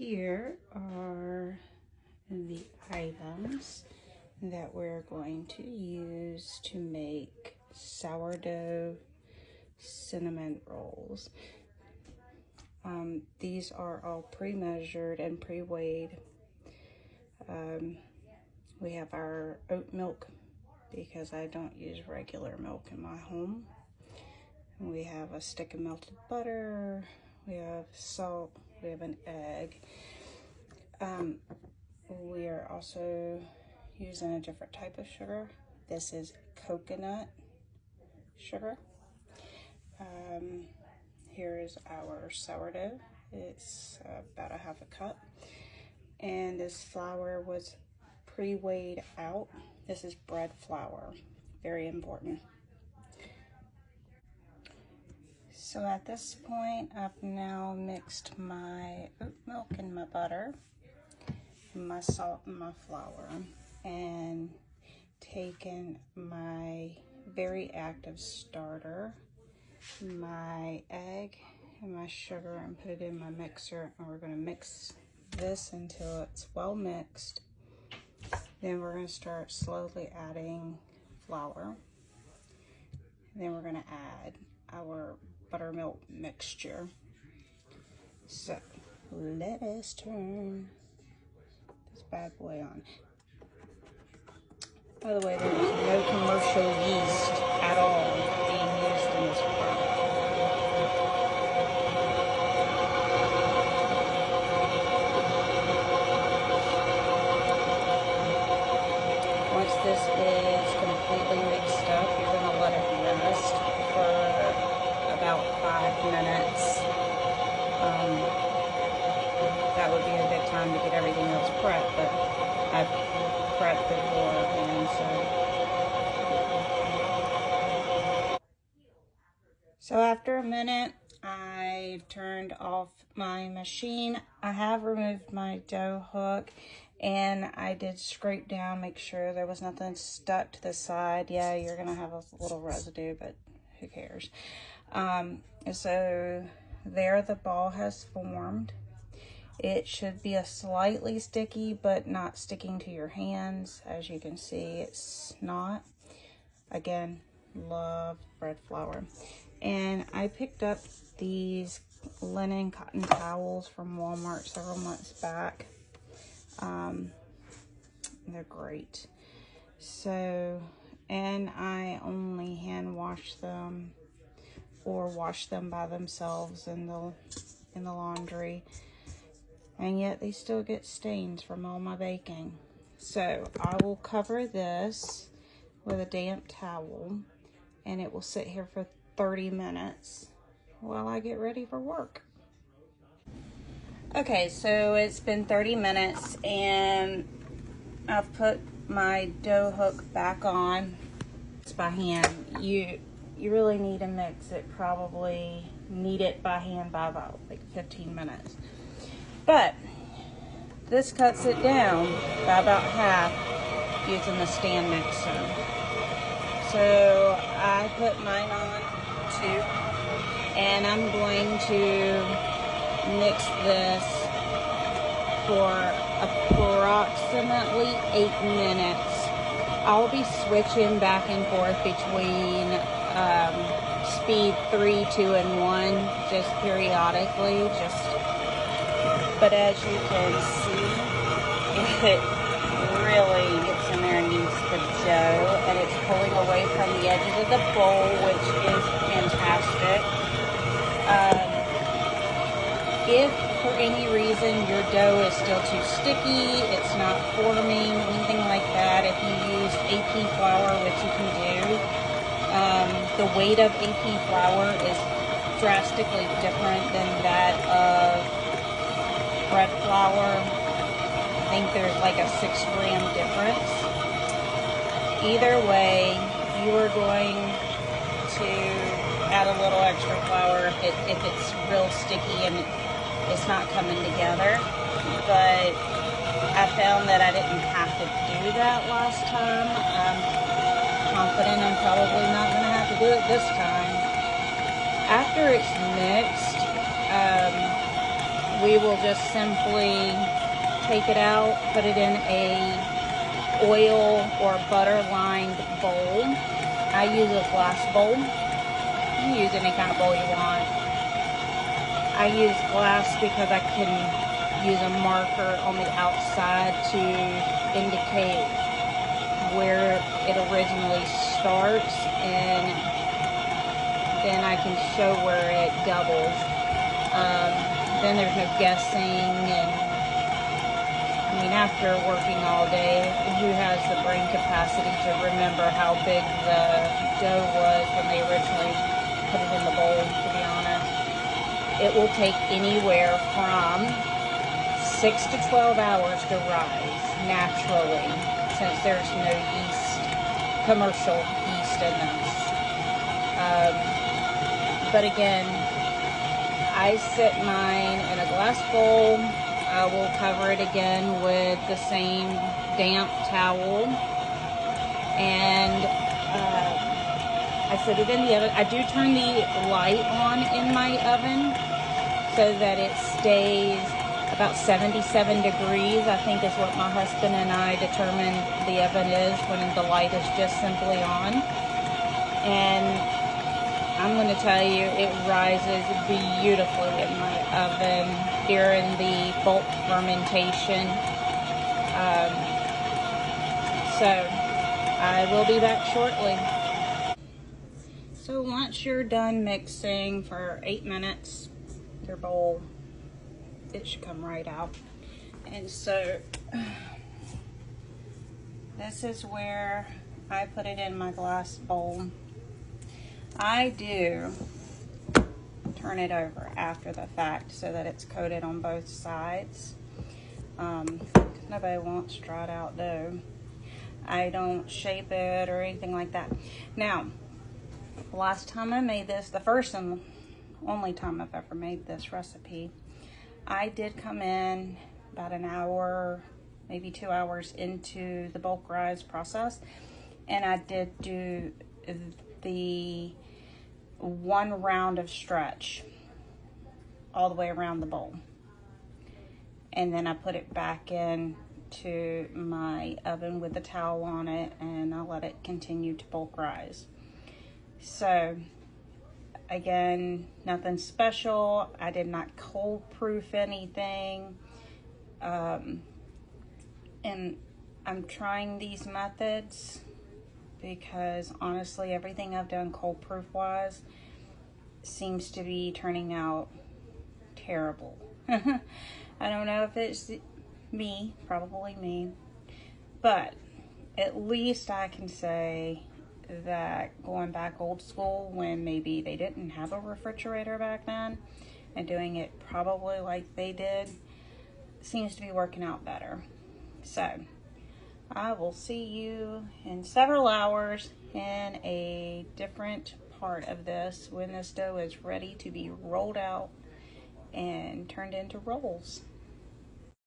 here are the items that we're going to use to make sourdough cinnamon rolls. These are all pre-measured and pre-weighed. We have our oat milk because I don't use regular milk in my home. We have a stick of melted butter, we have salt, we have an egg. We are also using a different type of sugar. This is coconut sugar. Here is our sourdough. It's about a half a cup. And this flour was pre-weighed out. This is bread flour, very important. So at this point, I've now mixed my oat milk and my butter, my salt and my flour, and taken my very active starter, my egg, and my sugar, and put it in my mixer. And we're going to mix this until it's well mixed. Then we're going to start slowly adding flour. Then we're going to add our buttermilk mixture. So let us turn this bad boy on. By the way, there is no commercial yeast at all being used in this product. Once this is completely mixed up, you're going to let it rest for about 5 minutes. That would be a good time to get everything else prepped, but I've prepped beforehand, so after a minute, I turned off my machine. I have removed my dough hook, and I did scrape down, make sure there was nothing stuck to the side. Yeah, you're gonna have a little residue, but who cares? So there the ball has formed. It should be a slightly sticky, but not sticking to your hands. As you can see, it's not. Again, love bread flour. And I picked up these linen cotton towels from Walmart several months back. They're great. So, and I only hand wash them or wash them by themselves in the laundry. And yet they still get stains from all my baking. So I will cover this with a damp towel, and it will sit here for 30 minutes while I get ready for work. Okay, so it's been 30 minutes and I've put my dough hook back on. It's by hand. You really need to mix it, probably knead it by hand by about like 15 minutes. But this cuts it down by about half using the stand mixer. So I put mine on too, and I'm going to mix this for approximately 8 minutes. I'll be switching back and forth between speed 3, 2, and 1 just periodically, but as you can see, it really gets in there and kneads the dough, and it's pulling away from the edges of the bowl, which is fantastic. If for any reason your dough is still too sticky, it's not forming, anything like that, if you use AP flour, which you can do, the weight of AP flour is drastically different than that of bread flour. I think there's like a 6-gram difference. Either way, you are going to add a little extra flour if it's real sticky and it's not coming together. But I found that I didn't have to do that last time. I'm confident I'm probably not going to have to do it this time. After it's mixed, we will just simply take it out, put it in a oil or butter lined bowl. I use a glass bowl. You can use any kind of bowl you want. I use glass because I can use a marker on the outside to indicate where it originally starts, and then I can show where it doubles. Then there's no guessing, and I mean, after working all day, who has the brain capacity to remember how big the dough was when they originally put it in the bowl, to be honest? It will take anywhere from 6 to 12 hours to rise naturally, since there's no yeast, commercial yeast in this. But again, I sit mine in a glass bowl. I will cover it again with the same damp towel, and I set it in the oven. I do turn the light on in my oven so that it stays about 77 degrees, I think is what my husband and I determine the oven is when the light is just simply on. And I'm going to tell you, it rises beautifully in my oven during the bulk fermentation. So I will be back shortly. So once you're done mixing for 8 minutes, your bowl, it should come right out. And so this is where I put it in my glass bowl. I do turn it over after the fact so that it's coated on both sides. Because nobody wants dried out dough. I don't shape it or anything like that. Now, last time I made this, the first and only time I've ever made this recipe, I did come in about an hour, maybe 2 hours into the bulk rise process, and I did do the one round of stretch all the way around the bowl, and then I put it back in to my oven with the towel on it, and I let it continue to bulk rise. So again, nothing special. I did not cold proof anything, and I'm trying these methods because honestly, everything I've done cold proof wise seems to be turning out terrible. I don't know if it's me, probably me, but at least I can say that going back old school, when maybe they didn't have a refrigerator back then, and doing it probably like they did, seems to be working out better. So I will see you in several hours in a different part of this when this dough is ready to be rolled out and turned into rolls.